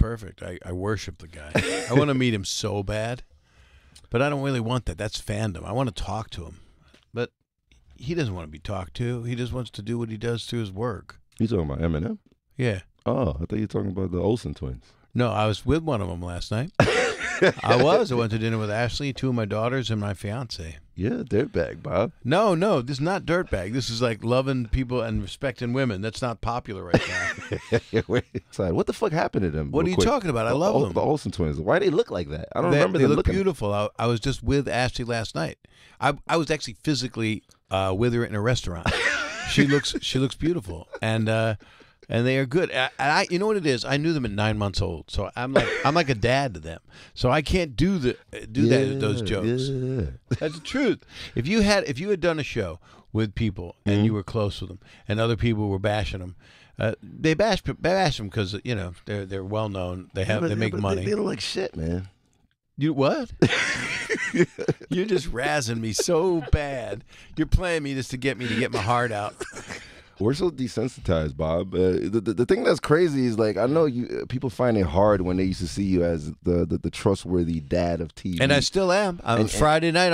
perfect. I worship the guy. I want to meet him so bad, but I don't really want that. That's fandom. I want to talk to him, but he doesn't want to be talked to. He just wants to do what he does through his work. You talking about Eminem? Yeah. Oh, I thought you were talking about the Olsen twins. No, I was with one of them last night. I went to dinner with Ashley, 2 of my daughters, and my fiance. Yeah, dirtbag, Bob. No, this is not dirtbag. This is like loving people and respecting women. That's not popular right now. What the fuck happened to them? What are you talking about? I love them. The Olsen twins. Why they look like that? I don't remember them looking. They look beautiful. I was just with Ashley last night. I was actually physically with her in a restaurant. She looks beautiful, and they are good. I you know what it is? I knew them at 9 months old, so I'm like a dad to them. So I can't do those jokes. Yeah. That's the truth. If you had done a show with people and you were close with them, and other people were bashing them, they bash them because they're well known. They make money. They look like shit, man. You what? You're just razzing me so bad. You're playing me just to get my heart out. We're so desensitized, Bob. The thing that's crazy is, like, I know people find it hard when they used to see you as the trustworthy dad of TV. And I still am. Friday night.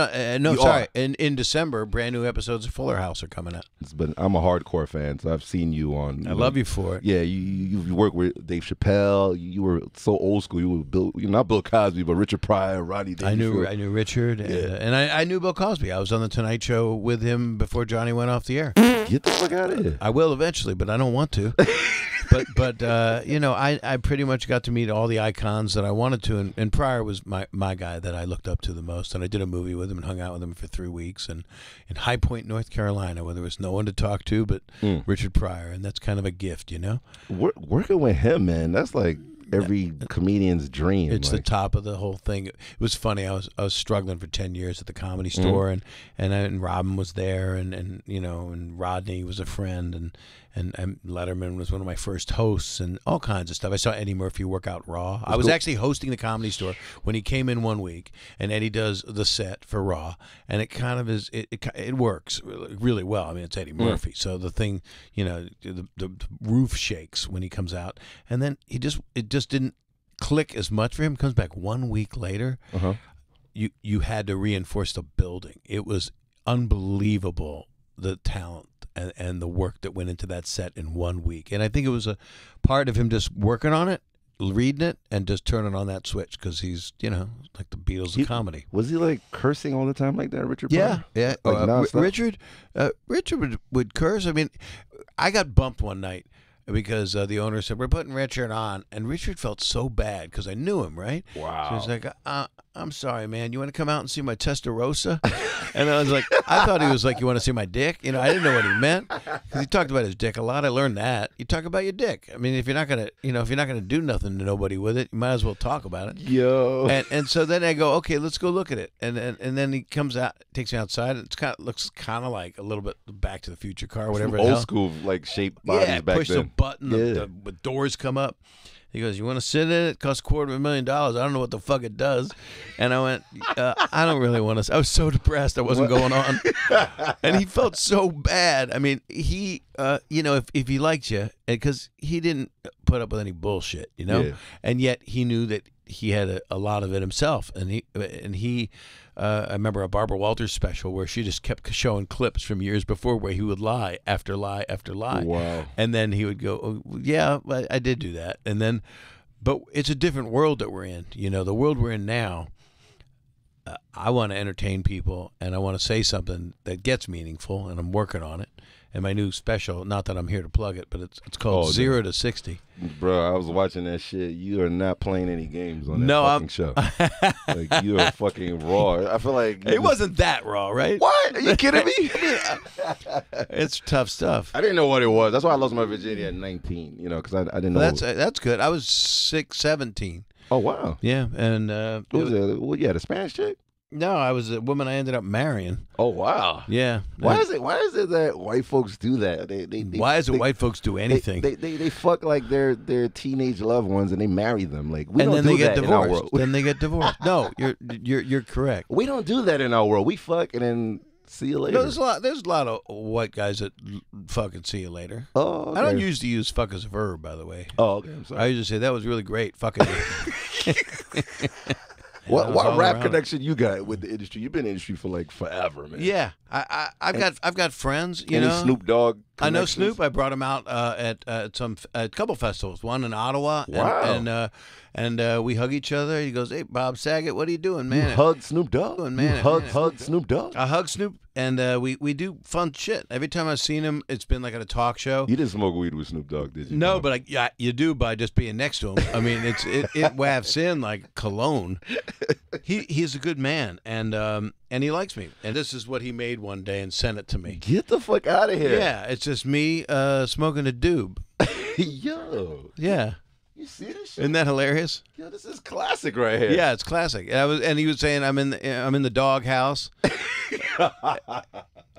In December, brand new episodes of Fuller House are coming out. But I'm a hardcore fan, so I've seen you on. I love you for it. Yeah, you work with Dave Chappelle. You were so old school. You were not Bill Cosby, but Richard Pryor, Rodney Dangerfield. I knew Richard, and I knew Bill Cosby. I was on the Tonight Show with him before Johnny went off the air. Get the fuck out of here. I will eventually, but I don't want to. but I pretty much got to meet all the icons that I wanted to, and Pryor was my guy that I looked up to the most, and I did a movie with him and hung out with him for 3 weeks, and in High Point, North Carolina, where there was no one to talk to but Richard Pryor, and that's kind of a gift, Working with him, man, that's like every comedian's dream. It's the top of the whole thing. It was funny. I was struggling for 10 years at the Comedy Store, and Robin was there, and Rodney was a friend, and Letterman was one of my first hosts, and all kinds of stuff. I saw Eddie Murphy work out Raw. I was actually hosting the Comedy Store when he came in one week, and Eddie does the set for Raw, and it kind of is it works really well. I mean, it's Eddie Murphy, so the thing, the roof shakes when he comes out, and then it just didn't click as much for him. Comes back 1 week later. You had to reinforce the building. It was unbelievable, the talent and the work that went into that set in 1 week. And I think it was a part of him just working on it, reading it, and just turning on that switch, because he's, like the Beatles of comedy. Was he like cursing all the time like that, Richard? Yeah, Pryor? yeah. Like Richard would curse. I mean, I got bumped one night because the owner said, "We're putting Richard on," and Richard felt so bad because I knew him, right? Wow. So he's like, "I'm sorry, man. You want to come out and see my Testarossa?" And I was like, I thought he was like, "You want to see my dick?" I didn't know what he meant, because he talked about his dick a lot. I learned that you talk about your dick. I mean, if you're not gonna do nothing to nobody with it, you might as well talk about it. Yo. And so then I go, okay, let's go look at it. And then he comes out, takes me outside, and it looks kind of like a little bit Back to the Future car, whatever. Old school like shaped bodies back push then. the button, the doors come up. He goes, "You want to sit in it? It costs $250,000. I don't know what the fuck it does." And I went, "I don't really want to." I was so depressed. I wasn't going on. And he felt so bad. I mean, he, if he liked you, because he didn't put up with any bullshit, and yet he knew that he had a lot of it himself. And he, I remember a Barbara Walters special where she just kept showing clips from years before where he would lie after lie after lie. Wow. And then he would go, "Oh, yeah, I did do that." And then, but it's a different world that we're in. The world we're in now, I want to entertain people, and I want to say something that gets meaningful, and I'm working on it. And my new special, not that I'm here to plug it, but it's called 0 to 60. Bro, I was watching that shit. You are not playing any games on that fucking show. Like, you are fucking raw. I feel like it wasn't that raw, right? What? Are you kidding me? It's tough stuff. I didn't know what it was. That's why I lost my virginity at 19. Because I didn't know. That's good. I was 17. Oh wow. Yeah, and what you had a Spanish chick? No, I was a woman I ended up marrying. Oh wow. Yeah. Why is it that white folks do that? Why is it white folks do anything? They fuck like their teenage loved ones, and they marry them. Like we and don't then do they get that divorced. in our world. Then they get divorced. No, you're correct. We don't do that in our world. We fuck and then See you later. No, there's a lot of white guys that fucking see you later. Oh, okay. I don't usually use fuck as a verb, by the way. Oh, okay. I'm sorry. I usually say that was really great. Fucking. What rap connection you got with the industry? You've been in the industry for like forever, man. Yeah, I've got friends. You Any know, Snoop Dogg. I know Snoop. I brought him out at a couple festivals. One in Ottawa. Wow. And we hug each other. He goes, "Hey, Bob Saget, what are you doing, man?" You hug Snoop Dogg? Man, you hug Snoop Dogg? I hug Snoop, and we do fun shit. Every time I've seen him, it's been like at a talk show. You didn't smoke weed with Snoop Dogg, did you? No, but you do by just being next to him. I mean, it wafts in like cologne. He's a good man, and he likes me. And this is what he made one day and sent it to me. Get the fuck out of here. Yeah, it's just me smoking a doob. Yo. Yeah. You see this shit? Isn't that hilarious? Yo, this is classic right here. Yeah, it's classic. And he was saying I'm in the doghouse.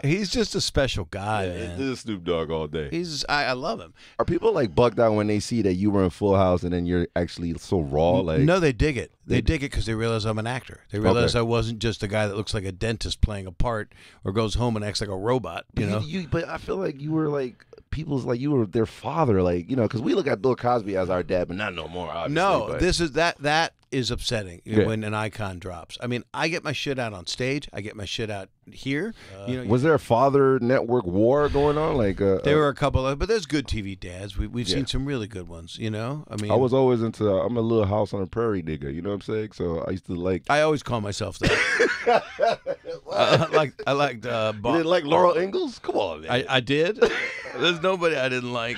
He's just a special guy, man. This is Snoop Dogg all day. I love him. Are people like bugged out when they see that you were in Full House and then you're actually so raw? Like, no, they dig it. They dig it because they realize I'm an actor. They realize I wasn't just a guy that looks like a dentist playing a part or goes home and acts like a robot. You know. But I feel like you were like people's like you were their father, like, you know, because we look at Bill Cosby as our dad, but not no more. Obviously, no, but. this is that is upsetting when an icon drops. I mean, I get my shit out on stage. I get my shit out here. Was there a father network war going on? Like there were a couple of, but there's good TV dads. We've seen some really good ones. You know, I mean, I was always into. I'm a little house on the prairie nigga. You know what I'm saying? So I used to like. I always call myself that. I liked. You didn't like Laurel Ingalls? Come on, man. I did. There's nobody I didn't like.